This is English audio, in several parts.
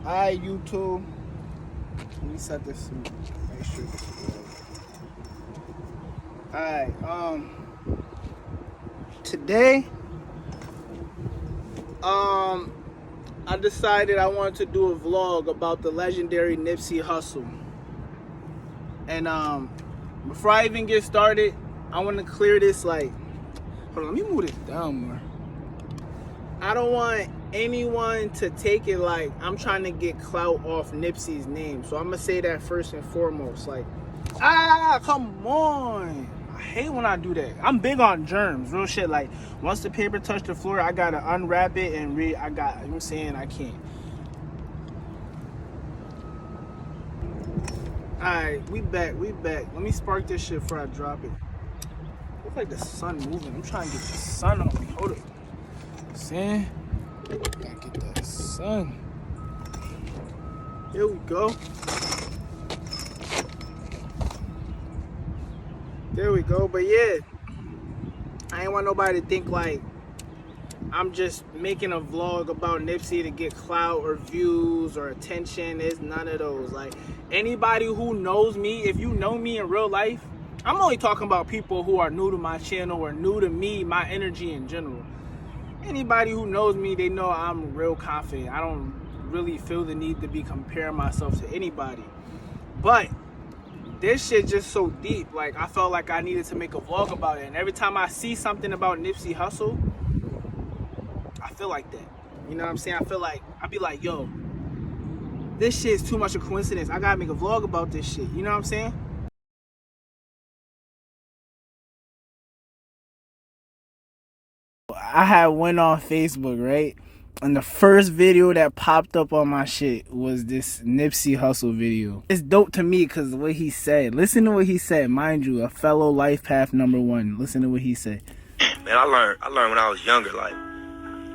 Alright, YouTube. Let me set this up. Make sure this is right. Alright, today, I decided I wanted to do a vlog about the legendary Nipsey Hussle. And before I even get started, I want to clear this, like, hold on, let me move this down more. I don't want anyone to take it like I'm trying to get clout off Nipsey's name. So I'm gonna say that first and foremost. Like, come on. I hate when I do that. I'm big on germs, real shit. Like, once the paper touched the floor, I gotta unwrap it and you know what I'm saying? I can't. Alright, we back. Let me spark this shit before I drop it. Looks like the sun moving. I'm trying to get the sun on me. Hold up. Saying, gotta get that sun. Here we go. There we go. But yeah, I ain't want nobody to think like I'm just making a vlog about Nipsey to get clout or views or attention. It's none of those. Like, anybody who knows me, if you know me in real life, I'm only talking about people who are new to my channel or new to me, my energy in general. Anybody who knows me, they know I'm real confident. I don't really feel the need to be comparing myself to anybody. But this shit just so deep. Like, I felt like I needed to make a vlog about it. And every time I see something about Nipsey Hussle, I feel like that. You know what I'm saying? I feel like, I be like, yo, this shit is too much of a coincidence. I gotta make a vlog about this shit. You know what I'm saying? I had went on Facebook, right? And the first video that popped up on my shit was this Nipsey Hussle video. It's dope to me because what he said. Listen to what he said. Mind you, a fellow life path #1. Listen to what he said. Man, I learned when I was younger, like,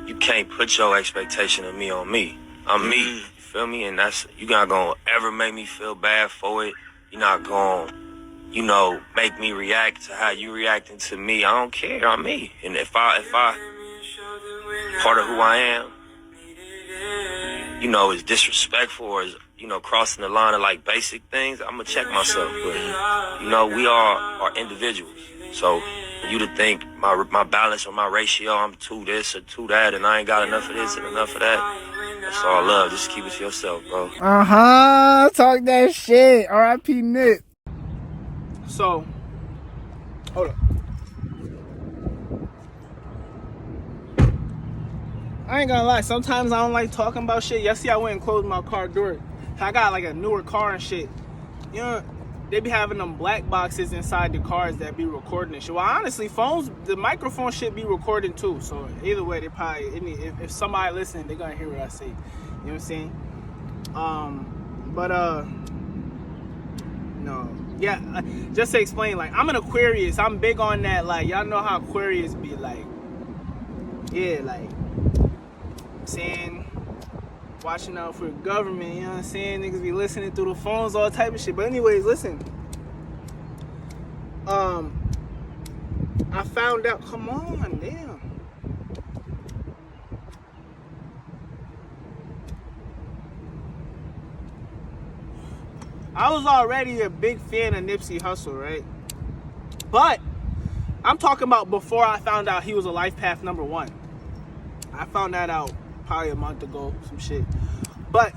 you can't put your expectation of me on me. I'm me, you feel me? And you're not gonna ever make me feel bad for it. You're not gonna, make me react to how you reacting to me. I don't care, I'm me. And if I part of who I am, is disrespectful or is, crossing the line of like basic things, I'm gonna check myself. But, we all are individuals. So you to think my balance or my ratio, I'm to this or to that, and I ain't got enough of this and enough of that. That's all love. Just keep it to yourself, bro. Talk that shit. R.I.P. Nip. So, hold up. I ain't gonna lie, sometimes I don't like talking about shit. Yesterday I went and closed my car door. I got like a newer car and shit. You know, they be having them black boxes inside the cars that be recording and shit. Well, honestly, the microphone should be recording too. So either way, they probably, if somebody listening, they gonna hear what I say. You know what I'm saying? No. Yeah, just to explain, like, I'm an Aquarius. I'm big on that. Like, y'all know how Aquarius be like. Yeah, like, saying, watching out for the government, you know what I'm saying? Niggas be listening through the phones, all type of shit. But anyways, listen. I found out, come on, damn. I was already a big fan of Nipsey Hussle, right? But I'm talking about before I found out he was a life path #1. I found that out probably a month ago, some shit. But,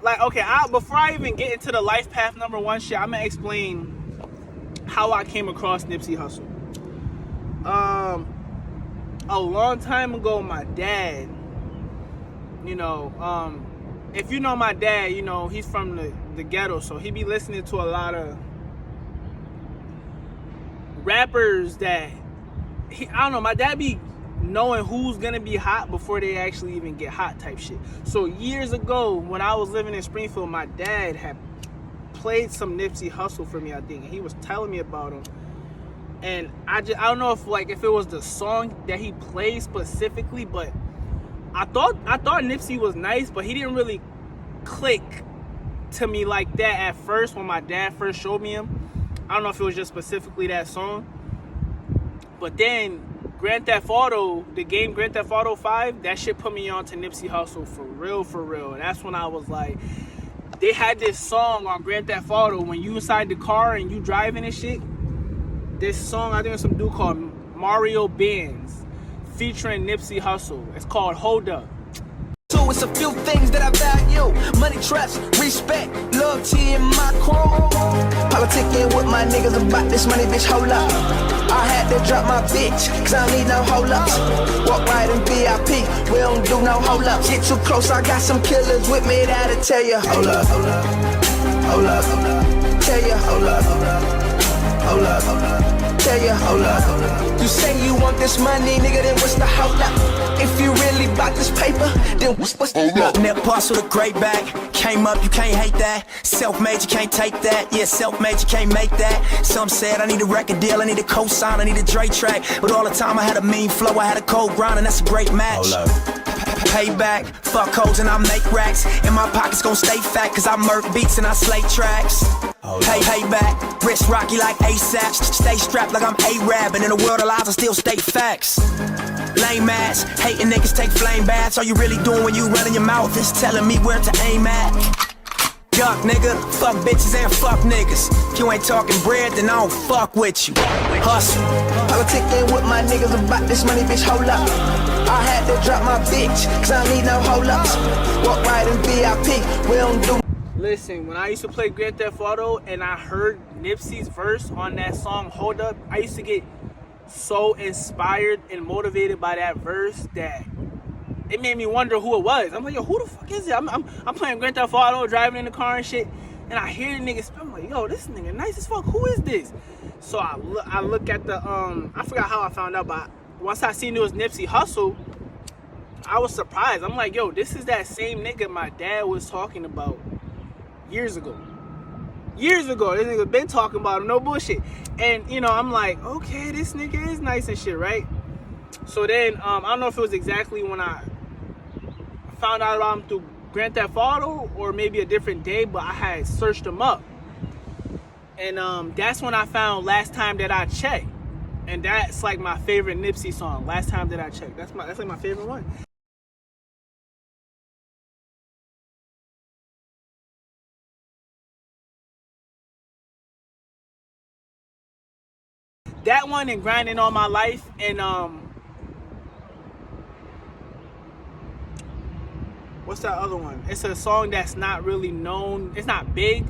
like, okay, before I even get into the life path #1 shit, I'm gonna explain how I came across Nipsey Hussle. A long time ago, my dad, if you know my dad, he's from the ghetto, so he be listening to a lot of rappers that, I don't know, my dad be knowing who's gonna be hot before they actually even get hot type shit. So years ago, when I was living in Springfield, my dad had played some Nipsey Hussle for me, I think, and he was telling me about him. And I don't know if it was the song that he played specifically, but I thought Nipsey was nice, but he didn't really click to me like that at first when my dad first showed me him. I don't know if it was just specifically that song, but then Grand Theft Auto, the game Grand Theft Auto 5, that shit put me on to Nipsey Hussle for real. And that's when I was like, they had this song on Grand Theft Auto when you inside the car and you driving and shit. This song, I think it's some dude called Mario Benz featuring Nipsey Hussle. It's called Hold Up. So it's a few things that I value: money, trust, respect, loyalty in my crew. Politicking with my niggas about this money, bitch, hold up. I had to drop my bitch, cause I don't need no hold ups. Walk right in VIP, we don't do no hold ups. Get too close, I got some killers with me that'll tell you, hold up, hold up, hold up, hold up. Tell you, hold up, hold up, hold up, hold up. Tell you, hold up, hold up. You say you want this money, nigga, then what's the hold up? If you really bought this paper, then what's the Net parts with a great bag. Came up, you can't hate that. Self-made, you can't take that. Yeah, self-made, you can't make that. Some said I need a record deal, I need a co-sign, I need a Dre track. But all the time I had a mean flow, I had a cold grind, and that's a great match. Payback, fuck hoes and I make racks. And my pockets gon' stay fat, cause I murk beats and I slay tracks. Payback, wrist rocky like ASAP. Stay strapped like I'm A-Rab, and in a world of lies I still state facts. Lame ass, hating niggas take flame baths. All you really doing when you running your mouth is telling me where to aim at. Duck nigga, fuck bitches and fuck niggas. If you ain't talking bread, then I don't fuck with you. Hustle. Politicking with my niggas about this money, bitch, hold up. I had to drop my bitch, cause I don't need no hold ups. Walk right in VIP, we don't do. Listen, when I used to play Grand Theft Auto and I heard Nipsey's verse on that song Hold Up, I used to get so inspired and motivated by that verse that it made me wonder who it was. I'm like, yo, who the fuck is it? I'm playing Grand Theft Auto, driving in the car and shit, and I hear the nigga spit. I'm like, yo, this nigga nice as fuck. Who is this? So I look at the I forgot how I found out, but once I seen it was Nipsey Hussle, I was surprised. I'm like, yo, this is that same nigga my dad was talking about years ago. This nigga been talking about him, no bullshit. And, you know, I'm like, okay, this nigga is nice and shit, right? So then, I don't know if it was exactly when I found out about him through Grand Theft Auto or maybe a different day, but I had searched him up. And that's when I found Last Time That I Checked. And that's like my favorite Nipsey song, Last Time That I Checked. That's like my favorite one. That one and Grinding All My Life, and what's that other one? It's a song that's not really known. It's not big,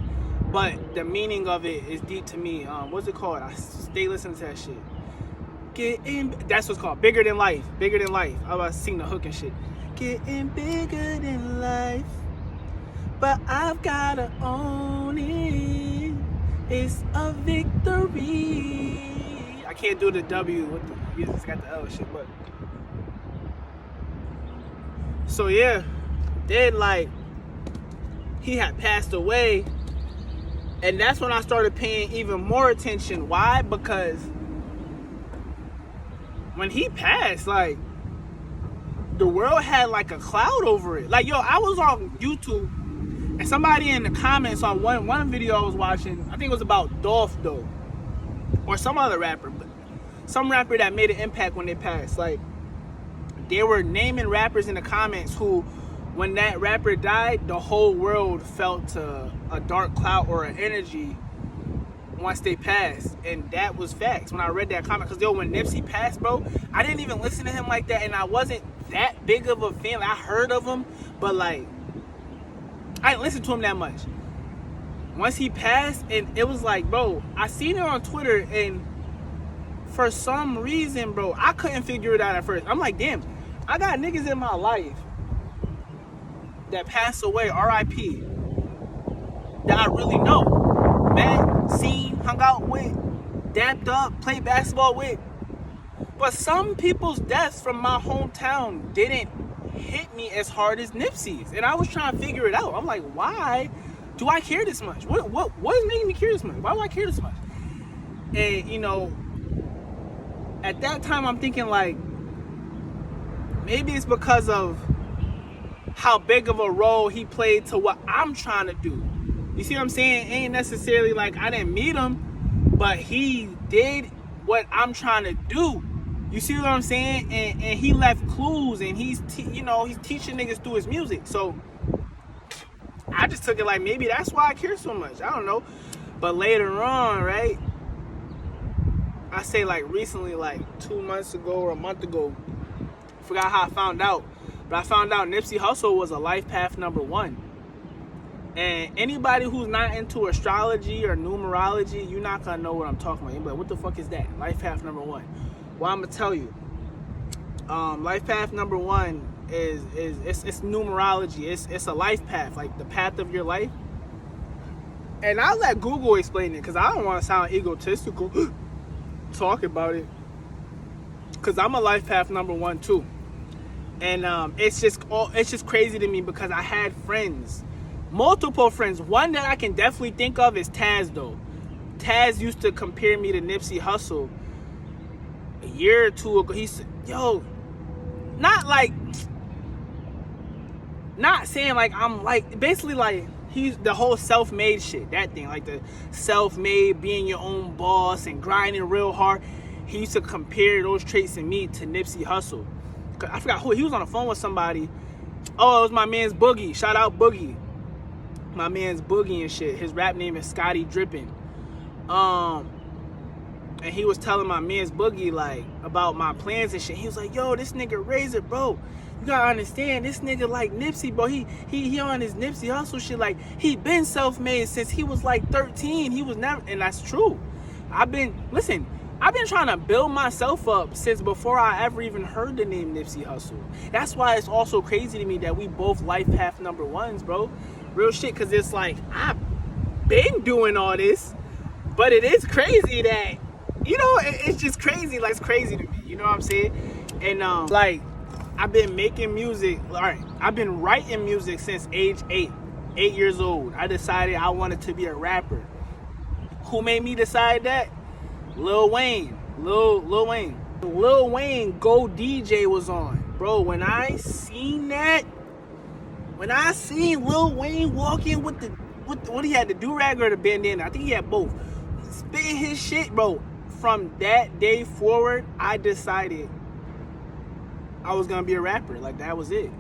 but the meaning of it is deep to me. What's it called? I stay listening to that shit. That's what's called. Bigger Than Life. Bigger Than Life. I was sing the hook and shit. Getting bigger than life, but I've gotta own it. It's a victory. I can't do the W with the, you just got the L shit, but so yeah, then like he had passed away, and that's when I started paying even more attention. Why? Because when he passed, like the world had like a cloud over it. Like, yo, I was on YouTube and somebody in the comments on one video I was watching, I think it was about Dolph though, or some other rapper, but some rapper that made an impact when they passed. Like, they were naming rappers in the comments who, when that rapper died, the whole world felt a dark cloud or an energy once they passed. And that was facts when I read that comment. Because, yo, when Nipsey passed, bro, I didn't even listen to him like that, and I wasn't that big of a fan. I heard of him, but, like, I didn't listen to him that much. Once he passed, and it was like, bro, I seen it on Twitter, and for some reason, bro, I couldn't figure it out at first. I'm like, damn, I got niggas in my life that passed away, R.I.P., that I really know. Met, seen, hung out with, dapped up, played basketball with. But some people's deaths from my hometown didn't hit me as hard as Nipsey's. And I was trying to figure it out. I'm like, why do I care this much? What is making me care this much? Why do I care this much? And, you know, at that time, I'm thinking, like, maybe it's because of how big of a role he played to what I'm trying to do. You see what I'm saying? It ain't necessarily like I didn't meet him, but he did what I'm trying to do. You see what I'm saying? And he left clues, and he's teaching niggas through his music. So I just took it like maybe that's why I care so much. I don't know. But later on, right? I say like recently, like 2 months ago or a month ago, forgot how I found out. But I found out Nipsey Hussle was a life path #1. And anybody who's not into astrology or numerology, you're not gonna know what I'm talking about. You're like, what the fuck is that? Life path #1. Well, I'm gonna tell you. Life path #1 is it's numerology. It's a life path, like the path of your life. And I'll let Google explain it because I don't want to sound egotistical talk about it. Because I'm a life path #1 too. And it's just crazy to me because I had friends. Multiple friends. One that I can definitely think of is Taz, though. Taz used to compare me to Nipsey Hussle a year or two ago. He said, yo, not saying like I'm like, basically like he's the whole self-made shit, that thing, like the self-made, being your own boss and grinding real hard. He used to compare those traits in me to Nipsey Hussle. I forgot who, he was on the phone with somebody. Oh, it was my man's Boogie. Shout out Boogie. My man's Boogie and shit. His rap name is Scotty Drippin'. And he was telling my man's Boogie like about my plans and shit. He was like, yo, this nigga Razor, bro. You gotta understand, this nigga like Nipsey, bro. He on his Nipsey Hussle shit. Like, he been self-made since he was like 13. He was never, and that's true. I've been trying to build myself up since before I ever even heard the name Nipsey Hussle. That's why it's also crazy to me that we both life path #1s, bro. Real shit, because it's like, I've been doing all this, but it is crazy that, it's just crazy. Like, it's crazy to me. You know what I'm saying? And, like, I've been making music. All right, I've been writing music since age 8 years old. I decided I wanted to be a rapper. Who made me decide that? Lil Wayne. Lil Wayne. Lil Wayne Go DJ was on. Bro, when I seen Lil Wayne walking with what he had, the do-rag or the bandana, I think he had both, spitting his shit, bro, from that day forward, I decided I was gonna be a rapper. Like, that was it.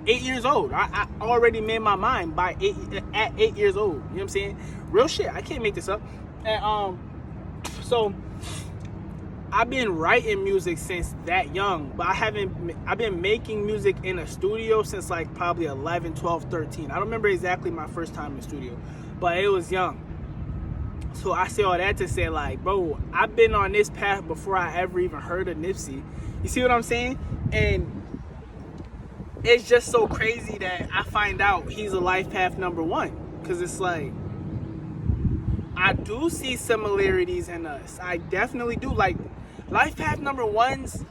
8 years old. I already made my mind at 8 years old. You know what I'm saying? Real shit. I can't make this up. And so I've been writing music since that young, but I've been making music in a studio since like probably 11, 12, 13. I don't remember exactly my first time in the studio, but it was young. So I say all that to say, like, bro, I've been on this path before I ever even heard of Nipsey. You see what I'm saying? And it's just so crazy that I find out he's a life path #1, because it's like, I do see similarities in us. I definitely do. Like, life path #1s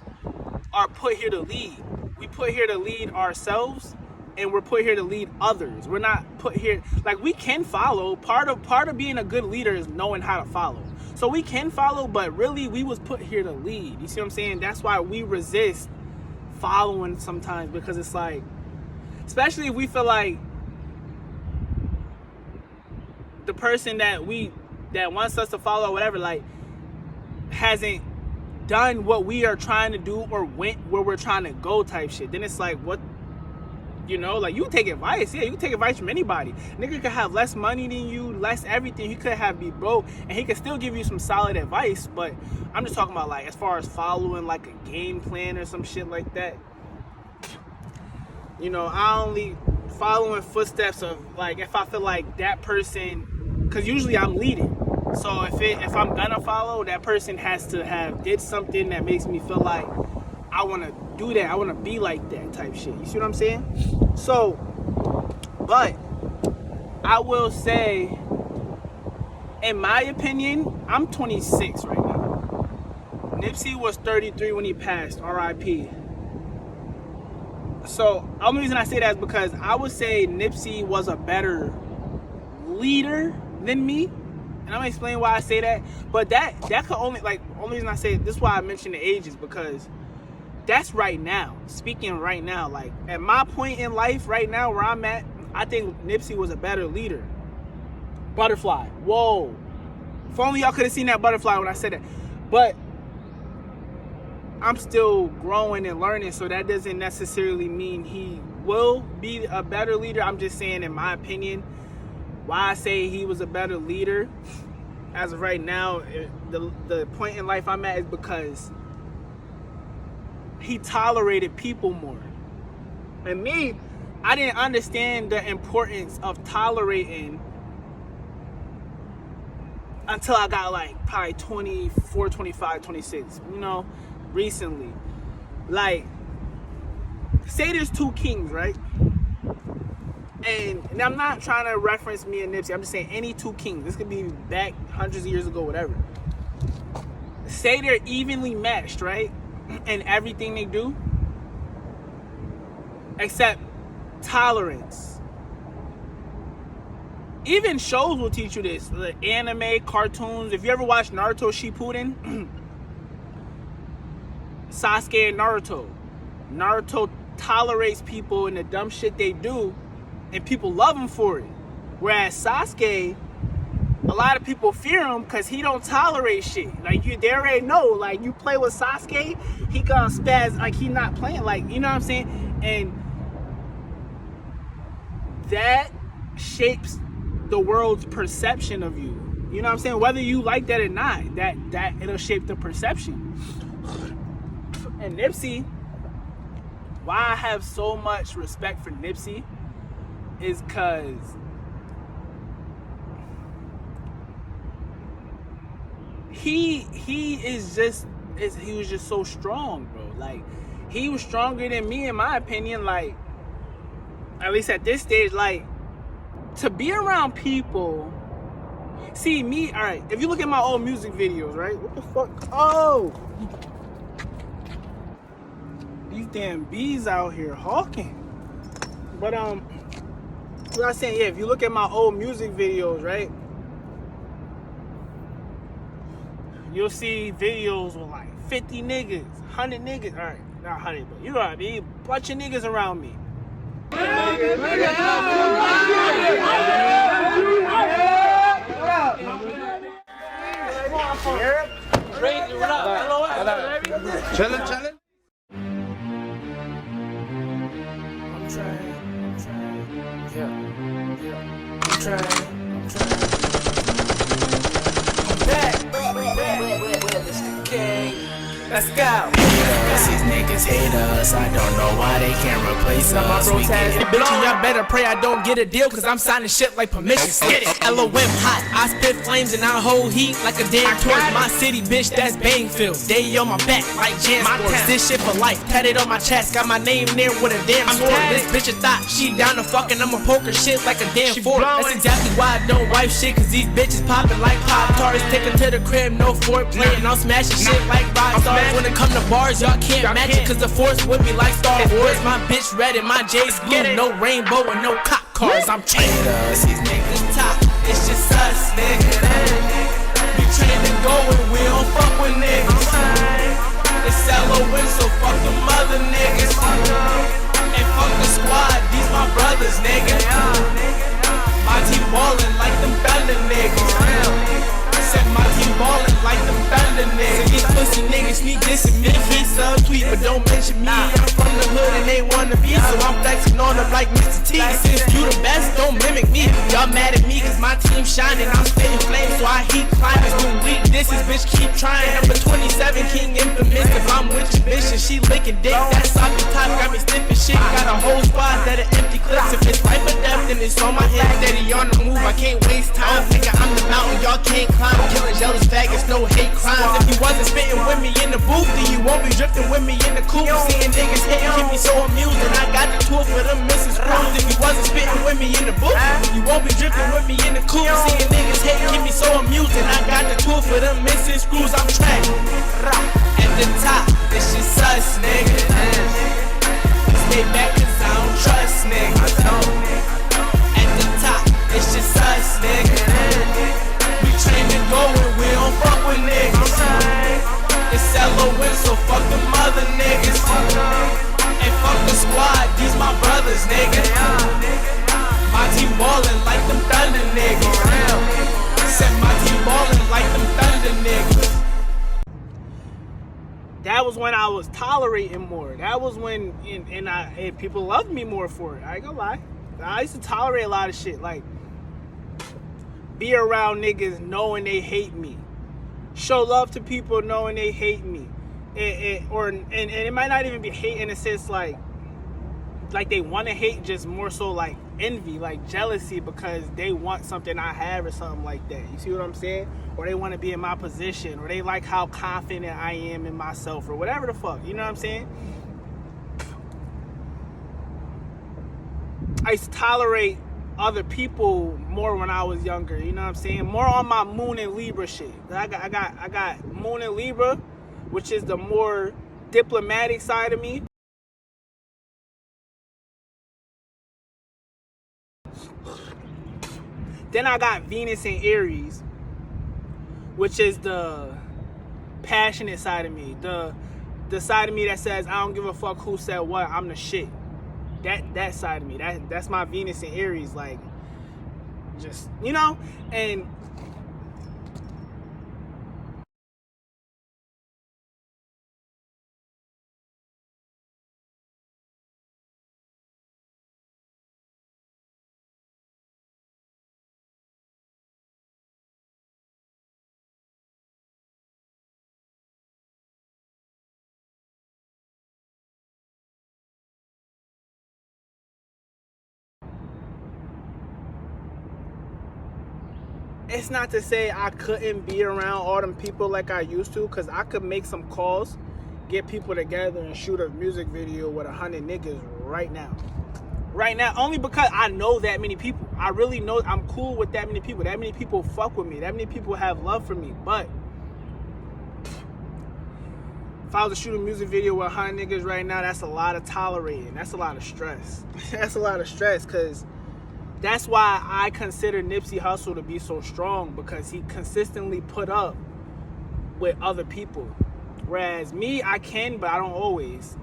are put here to lead. We put here to lead ourselves, and we're put here to lead others. We're not put here, like, we can follow. Part of being a good leader is knowing how to follow. So we can follow, but really we was put here to lead. You see what I'm saying? That's why we resist following sometimes, because it's like, especially if we feel like the person that wants us to follow or whatever, like, hasn't done what we are trying to do or went where we're trying to go type shit. Then it's like, what, like, you take advice. Yeah, you can take advice from anybody. Nigga could have less money than you, less everything. He could be broke, and he could still give you some solid advice. But I'm just talking about, like, as far as following like a game plan or some shit like that. I only following footsteps of, like, if I feel like that person, because usually I'm leading. So if I'm gonna follow, that person has to have did something that makes me feel like I want to do that. I want to be like that type shit. You see what I'm saying? So, but I will say, in my opinion, I'm 26 right now. Nipsey was 33 when he passed. R.I.P. So, the only reason I say that is because I would say Nipsey was a better leader than me. And I'm gonna explain why I say that. But that could only, like, only reason I say it, this is why I mentioned the ages, because that's right now. Speaking right now, like, at my point in life right now where I'm at, I think Nipsey was a better leader. Butterfly. Whoa. If only y'all could have seen that butterfly when I said that. But I'm still growing and learning, so that doesn't necessarily mean he will be a better leader. I'm just saying, in my opinion, why I say he was a better leader as of right now, the point in life I'm at, is because he tolerated people more. And me, I didn't understand the importance of tolerating until I got like probably 24, 25, 26, you know, recently. Like, say there's two kings, right? And I'm not trying to reference me and Nipsey. I'm just saying any two kings. This could be back hundreds of years ago, whatever. Say they're evenly matched, right? In everything they do, except tolerance. Even shows will teach you this. The anime, cartoons. If you ever watch Naruto Shippuden, Sasuke and Naruto tolerates people and the dumb shit they do, and people love him for it. Whereas Sasuke, a lot of people fear him because he don't tolerate shit. Like, they already know, like, you play with Sasuke, he gonna spaz like he not playing. Like, you know what I'm saying? And that shapes the world's perception of you. You know what I'm saying? Whether you like that or not, that it'll shape the perception. And Nipsey, why I have so much respect for Nipsey is because he was just so strong, bro. Like, he was stronger than me, in my opinion. Like, at least at this stage, like, to be around people. See, me, all right, if you look at my old music videos, right? What the fuck? Oh! These damn bees out here hawking. But, what I was saying, yeah, if you look at my old music videos, right? You'll see videos with like 50 niggas, 100 niggas. All right, not 100, but you know what I mean? Bunch of niggas around me. Chillin'. I'm trying. Yeah. I'm trying. Let's go. These niggas hate us. I don't know why they can't replace us. We get it. Bitch, y'all better pray I don't get a deal, cause I'm signing shit like permissions. Get it. LOM hot. I spit flames and I hold heat like a damn torch. My city, bitch, that's Bangfield. They on my back like Jansport. This shit for life. Tatted on my chest. Got my name there with a damn sword. This bitch a thought. She down to fucking. I'ma poke her shit like a damn fork. That's exactly why I don't wipe shit, cause these bitches popping like Pop-Tarts. Take her to the crib, no foreplay. And I'm smashing shit like Rockstar. When it come to bars, y'all can't match it, cause the force with me like Star Wars. My bitch red and my J's blue. No rainbow and no cop cars. I'm trained. These niggas Top, it's just us, nigga. We train to go and we don't fuck with niggas. It's LON, so fuck the mother niggas. And fuck the squad, these my brothers, nigga. My team ballin' like them thunder niggas. Said my team ballin' like them thunder niggas. These pussy niggas sneak this and me. He subtweet, but don't mention me. I'm from the hood and they wanna be, so I'm flexing on them like Mr. T. Since you the best, don't mimic me. Y'all mad at me cause my team shining. I'm spitting flames, so I heat climbers. When weak disses, bitch, keep trying. Number 27, King Infamous. If I'm with your bitch and she licking dick, that soppy top got me stiff as shit. Got a whole squad that are empty clips. If it's life or death, then it's on my head. Steady on the move, I can't waste time. Nigga, I'm the mountain, y'all can't climb. Killing jealous faggots, no hate crimes. If you wasn't spitting with me in the booth, then you won't be drifting with me in the coupe. Seeing niggas hate keep me so amused, and I got the tour for them Mrs. Screws. If you wasn't spitting with me in the booth, you won't be drifting with me in the coupe. Seeing niggas hate keep me so amused, and I got the tour for them Mrs. Screws. I'm tracked at the top, it's just us, nigga. Stay back cause I don't trust niggas. At the top, it's just us, nigga. We train to go and we don't fuck with niggas. It's LON, so fuck the mother niggas. And fuck the squad, these my brothers, nigga. My team ballin' like them thunder niggas. Said my team ballin' like them thunder niggas. That was when I was tolerating more. That was when, and people loved me more for it. I ain't gonna lie. I used to tolerate a lot of shit. Like, be around niggas knowing they hate me. Show love to people knowing they hate me. And it might not even be hate in a sense like they want to hate, just more so like envy, like jealousy, because they want something I have or something like that. You see what I'm saying? Or they want to be in my position, or they like how confident I am in myself, or whatever the fuck. You know what I'm saying? I used to tolerate other people more when I was younger. You know what I'm saying? More on my Moon and Libra shit. I got Moon and Libra, which is the more diplomatic side of me. Then I got Venus and Aries, which is the passionate side of me. The side of me that says, I don't give a fuck who said what, I'm the shit. That side of me. That's my Venus and Aries, like, just, you know? And it's not to say I couldn't be around all them people like I used to, because I could make some calls, get people together, and shoot a music video with 100 niggas right now. Right now, only because I know that many people. I really know I'm cool with that many people. That many people fuck with me. That many people have love for me. But if I was to shoot a music video with 100 niggas right now, that's a lot of tolerating. That's a lot of stress. That's a lot of stress, because that's why I consider Nipsey Hussle to be so strong, because he consistently put up with other people. Whereas me, I can, but I don't always.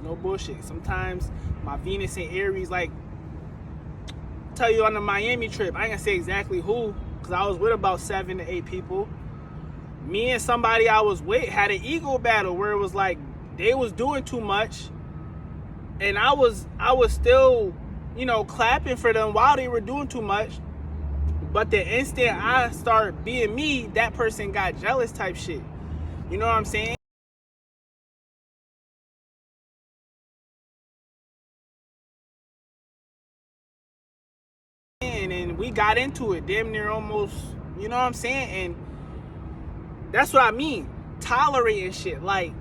No bullshit. Sometimes my Venus and Aries, like, tell you on the Miami trip, I ain't gonna say exactly who, because I was with about 7 to 8 people. Me and somebody I was with had an ego battle where it was like they was doing too much, and I was still, you know, clapping for them while they were doing too much. But the instant I start being me, that person got jealous type shit. You know what I'm saying? And we got into it damn near almost, you know what I'm saying? And that's what I mean, tolerating shit. Like,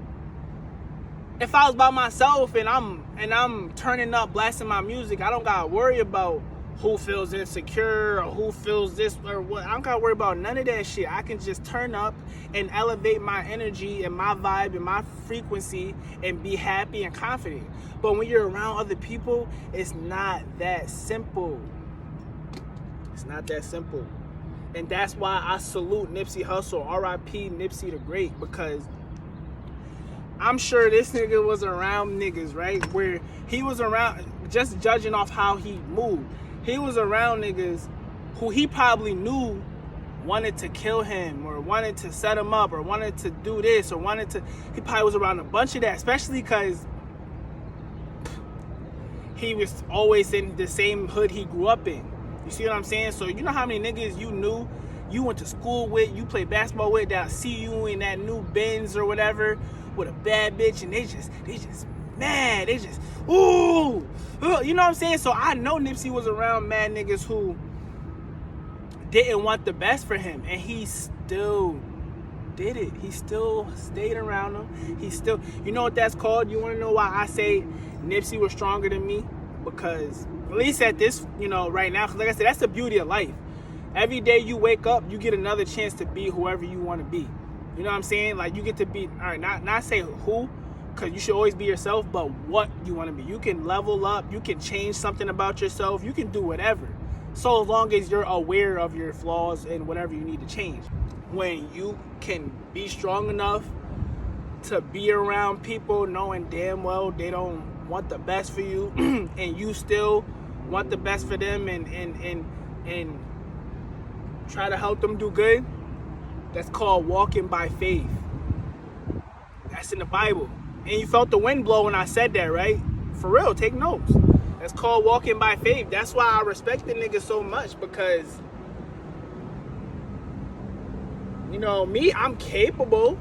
if I was by myself and I'm turning up, blasting my music, I don't gotta worry about who feels insecure or who feels this or what. I don't gotta worry about none of that shit. I can just turn up and elevate my energy and my vibe and my frequency and be happy and confident. But when you're around other people, it's not that simple. It's not that simple. And that's why I salute Nipsey Hussle, R.I.P. Nipsey the Great, because I'm sure this nigga was around niggas, right? Where he was around, just judging off how he moved, he was around niggas who he probably knew wanted to kill him or wanted to set him up or wanted to do this or he probably was around a bunch of that, especially because he was always in the same hood he grew up in. You see what I'm saying? So you know how many niggas you knew, you went to school with, you played basketball with, that see you in that new Benz or whatever with a bad bitch, and they just mad. They just, ooh, you know what I'm saying? So I know Nipsey was around mad niggas who didn't want the best for him, and he still did it. He still stayed around them. He still, you know what that's called? You want to know why I say Nipsey was stronger than me? Because at least at this, you know, right now, because like I said, that's the beauty of life. Every day you wake up, you get another chance to be whoever you want to be. You know what I'm saying? Like, you get to be, all right, not say who, because you should always be yourself, but what you want to be. You can level up, you can change something about yourself, you can do whatever, so long as you're aware of your flaws and whatever you need to change. When you can be strong enough to be around people knowing damn well they don't want the best for you and you still want the best for them and try to help them do good, that's called walking by faith. That's in the Bible. And you felt the wind blow when I said that, right? For real, take notes. That's called walking by faith. That's why I respect the nigga so much, because, you know, me, I'm capable,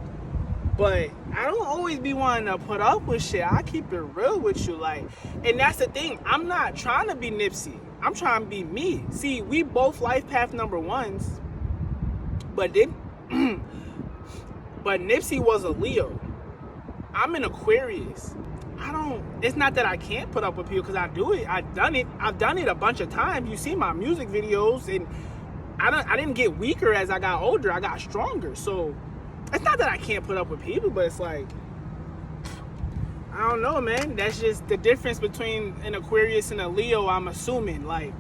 but I don't always be wanting to put up with shit. I keep it real with you, like, and that's the thing. I'm not trying to be Nipsey. I'm trying to be me. See, we both life path number ones, but but Nipsey was a Leo. I'm an Aquarius. It's not that I can't put up with people, because I do it. I've done it a bunch of times. You see my music videos, and I didn't get weaker as I got older. I got stronger. So it's not that I can't put up with people, but it's like, I don't know, man. That's just the difference between an Aquarius and a Leo, I'm assuming. Like,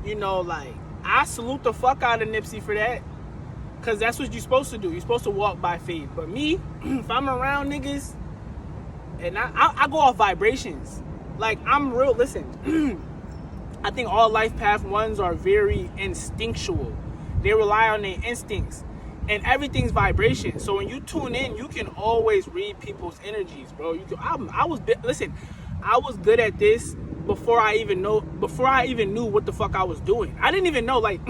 you know, like, I salute the fuck out of Nipsey for that, because that's what you're supposed to do. You're supposed to walk by faith. But me, if I'm around niggas, and I go off vibrations. Like, I'm real, listen, I think all life path ones are very instinctual. They rely on their instincts. And everything's vibration. So when you tune in, you can always read people's energies, bro. I was good at this before I even knew what the fuck I was doing. I didn't even know, like,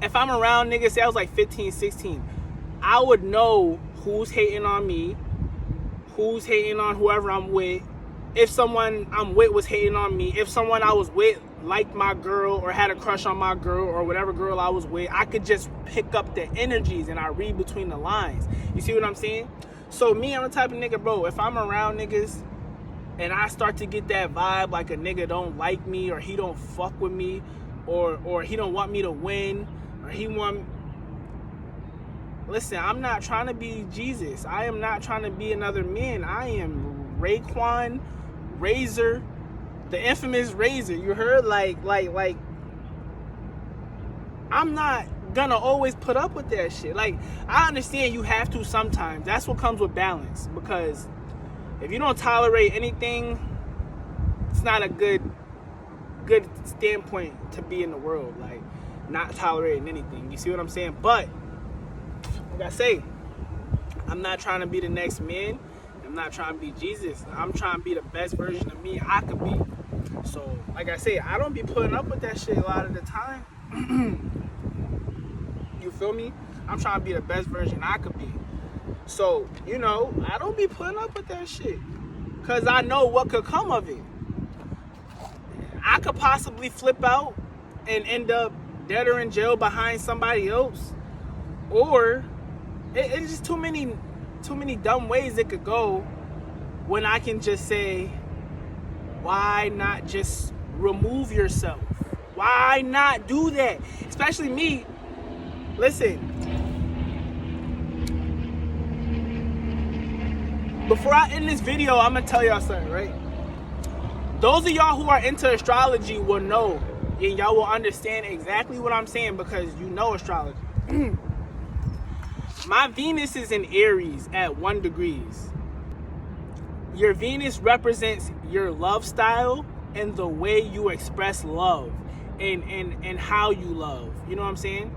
if I'm around niggas, say I was like 15, 16, I would know who's hating on me, who's hating on whoever I'm with. If someone I'm with was hating on me, if someone I was with liked my girl or had a crush on my girl or whatever girl I was with, I could just pick up the energies and I read between the lines. You see what I'm saying? So me, I'm the type of nigga, bro, if I'm around niggas and I start to get that vibe like a nigga don't like me, or he don't fuck with me, or he don't want me to win, or he want... Listen, I'm not trying to be Jesus. I am not trying to be another man. I am Raekwon, Razor, the infamous Razor. You heard? Like, I'm not gonna always put up with that shit. Like, I understand you have to sometimes. That's what comes with balance. Because if you don't tolerate anything, it's not a good standpoint to be in the world. Like, not tolerating anything. You see what I'm saying? But like I say, I'm not trying to be the next man. I'm not trying to be Jesus. I'm trying to be the best version of me I could be. So, like I say, I don't be putting up with that shit a lot of the time. You feel me? I'm trying to be the best version I could be. So, you know, I don't be putting up with that shit, because I know what could come of it. I could possibly flip out and end up dead or in jail behind somebody else. Or it's just too many dumb ways it could go, when I can just say, why not just remove yourself? Why not do that? Especially me. Listen, before I end this video, I'm gonna tell y'all something, right? Those of y'all who are into astrology will know, and y'all will understand exactly what I'm saying, because you know astrology. My Venus is in Aries at 1 degree. Your Venus represents your love style and the way you express love and how you love. You know what I'm saying?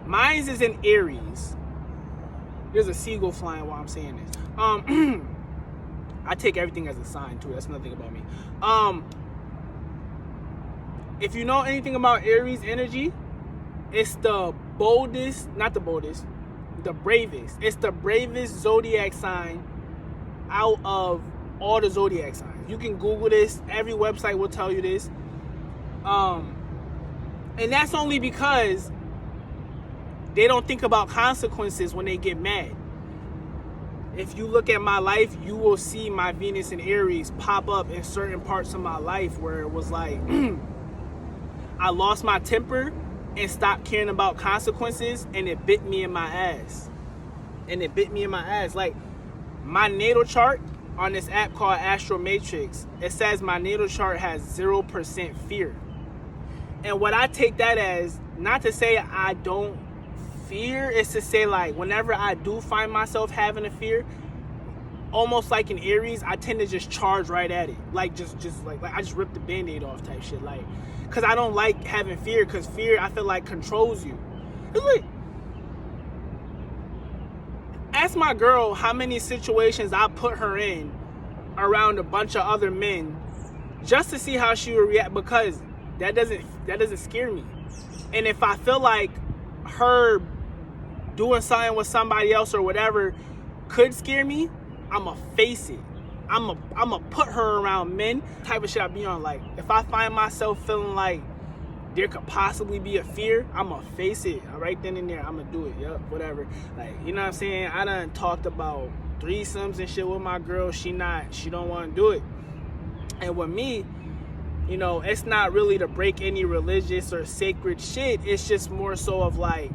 Mine is in Aries. There's a seagull flying while I'm saying this. I take everything as a sign too. That's another thing about me. If you know anything about Aries energy, it's the boldest, not the boldest, the bravest. It's the bravest zodiac sign out of all the zodiac signs. You can Google this. Every website will tell you this. And that's only because they don't think about consequences when they get mad. If you look at my life, you will see my Venus and Aries pop up in certain parts of my life where it was like, I lost my temper and stopped caring about consequences, and it bit me in my ass. Like, my natal chart on this app called Astro Matrix, it says my natal chart has 0% fear. And what I take that as, not to say I don't fear, is to say, like, whenever I do find myself having a fear, almost like in Aries, I tend to just charge right at it. Like, just like I just rip the Band-Aid off type shit. Like, because I don't like having fear, because fear, I feel like, controls you. It's like, ask my girl how many situations I put her in around a bunch of other men just to see how she would react, because that doesn't scare me. And if I feel like her doing something with somebody else or whatever could scare me, I'ma face it. I'ma put her around men, type of shit I be on. Like, if I find myself feeling like there could possibly be a fear, I'ma face it right then and there. I'ma do it. Yup, whatever. Like, you know what I'm saying? I done talked about threesomes and shit with my girl. She don't want to do it. And with me, you know, it's not really to break any religious or sacred shit. It's just more so of like,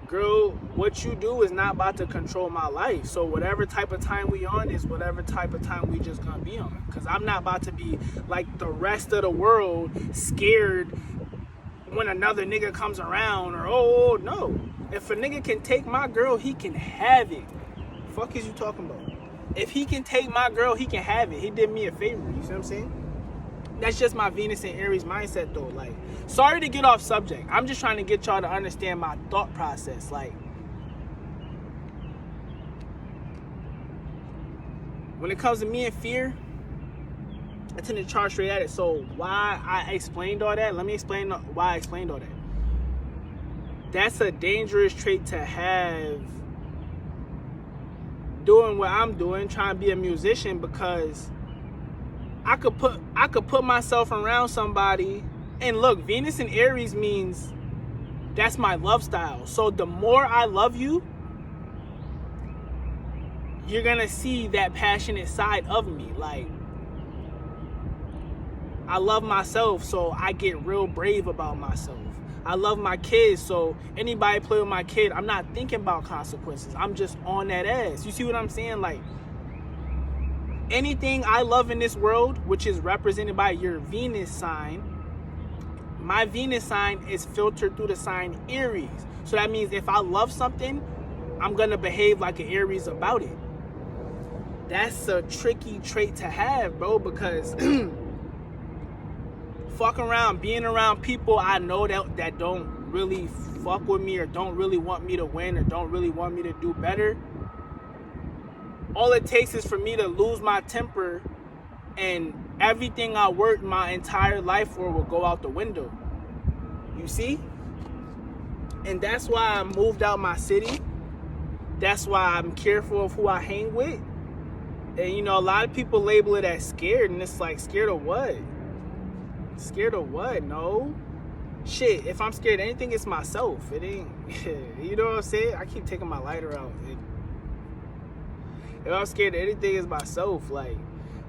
girl, what you do is not about to control my life. So whatever type of time we on is whatever type of time we just gonna be on. Because I'm not about to be like the rest of the world, scared when another nigga comes around, or oh no. If a nigga can take my girl, he can have it. Fuck is you talking about? If he can take my girl, he can have it. He did me a favor. You see what I'm saying? That's just my Venus and Aries mindset though. Like, sorry to get off subject. I'm just trying to get y'all to understand my thought process. Like, when it comes to me and fear, I tend to charge straight at it. So why I explained all that, let me explain why I explained all that. That's a dangerous trait to have doing what I'm doing, trying to be a musician, because I could put myself around somebody, and look, Venus and Aries means that's my love style. So the more I love you, you're gonna see that passionate side of me. Like, I love myself, so I get real brave about myself. I love my kids, so anybody play with my kid, I'm not thinking about consequences. I'm just on that ass. You see what I'm saying? Like, anything I love in this world, which is represented by your Venus sign, my Venus sign is filtered through the sign Aries. So that means if I love something, I'm gonna behave like an Aries about it. That's a tricky trait to have, bro, because fucking around, being around people I know that don't really fuck with me, or don't really want me to win, or don't really want me to do better. All it takes is for me to lose my temper, and everything I worked my entire life for will go out the window. You see? And that's why I moved out my city. That's why I'm careful of who I hang with. And you know, a lot of people label it as scared, and it's like, scared of what? Scared of what? No. Shit, if I'm scared of anything, it's myself. It ain't, you know what I'm saying? I keep taking my lighter out. If I'm scared of anything, it's myself. Like,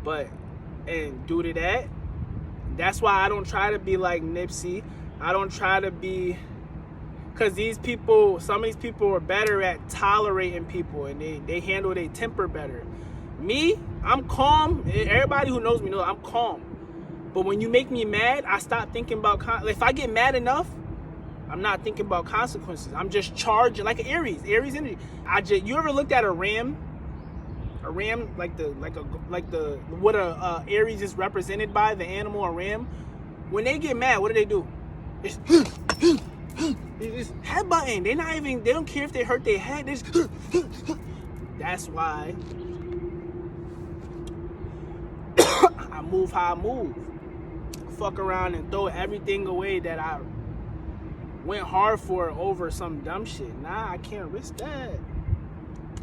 but, and due to that, that's why I don't try to be like Nipsey. I don't try to be, because these people, some of these people are better at tolerating people, and they handle their temper better. Me, I'm calm. Everybody who knows me knows I'm calm. But when you make me mad, I stop thinking about, if I get mad enough, I'm not thinking about consequences. I'm just charging like an Aries energy. You ever looked at a ram? A ram, what a Aries is represented by, the animal, a ram. When they get mad, what do? It's headbutting. They don't care if they hurt their head. That's why I move how I move. Fuck around and throw everything away that I went hard for over some dumb shit. Nah, I can't risk that.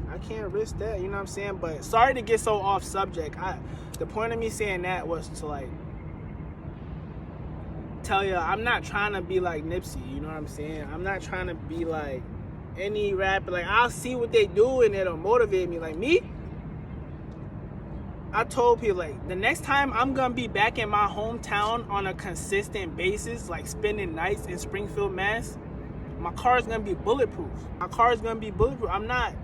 You know what I'm saying? But sorry to get so off subject. The point of me saying that was to like tell you I'm not trying to be like Nipsey, you know what I'm saying? I'm not trying to be like any rapper. Like, I'll see what they do and it'll motivate me. Like me, I told people, like, the next time I'm gonna be back in my hometown on a consistent basis, like spending nights in Springfield, Mass, my car is gonna be bulletproof. I'm not,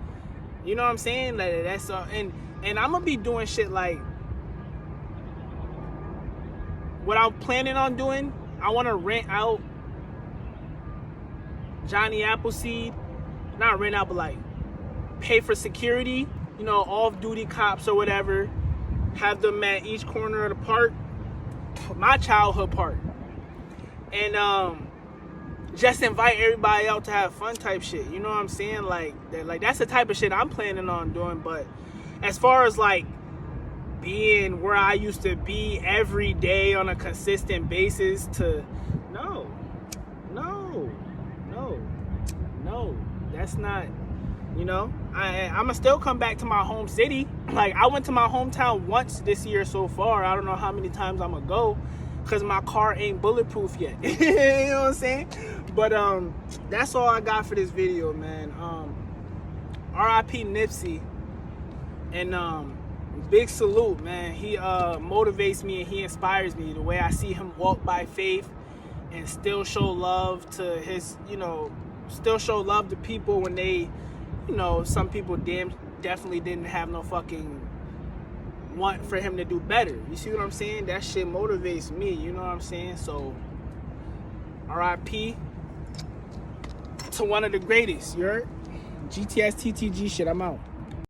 you know what I'm saying? Like, that's and I'm gonna be doing shit like what I'm planning on doing. I want to rent out Johnny Appleseed, not rent out, but like pay for security, you know, off-duty cops or whatever. Have them at each corner of the park, my childhood park, and just invite everybody out to have fun type shit. You know what I'm saying? Like that's the type of shit I'm planning on doing. But as far as like being where I used to be every day on a consistent basis to no, that's not, you know, I'ma still come back to my home city. Like I went to my hometown once this year so far. I don't know how many times I'ma go because my car ain't bulletproof yet. You know what I'm saying? But that's all I got for this video, man. R.I.P. Nipsey. And big salute, man. He motivates me and he inspires me. The way I see him walk by faith and still show love to his, you know, still show love to people when they, you know, some people definitely didn't have no fucking want for him to do better. You see what I'm saying? That shit motivates me, you know what I'm saying? So R.I.P. to one of the greatest, you heard? GTS TTG shit, I'm out.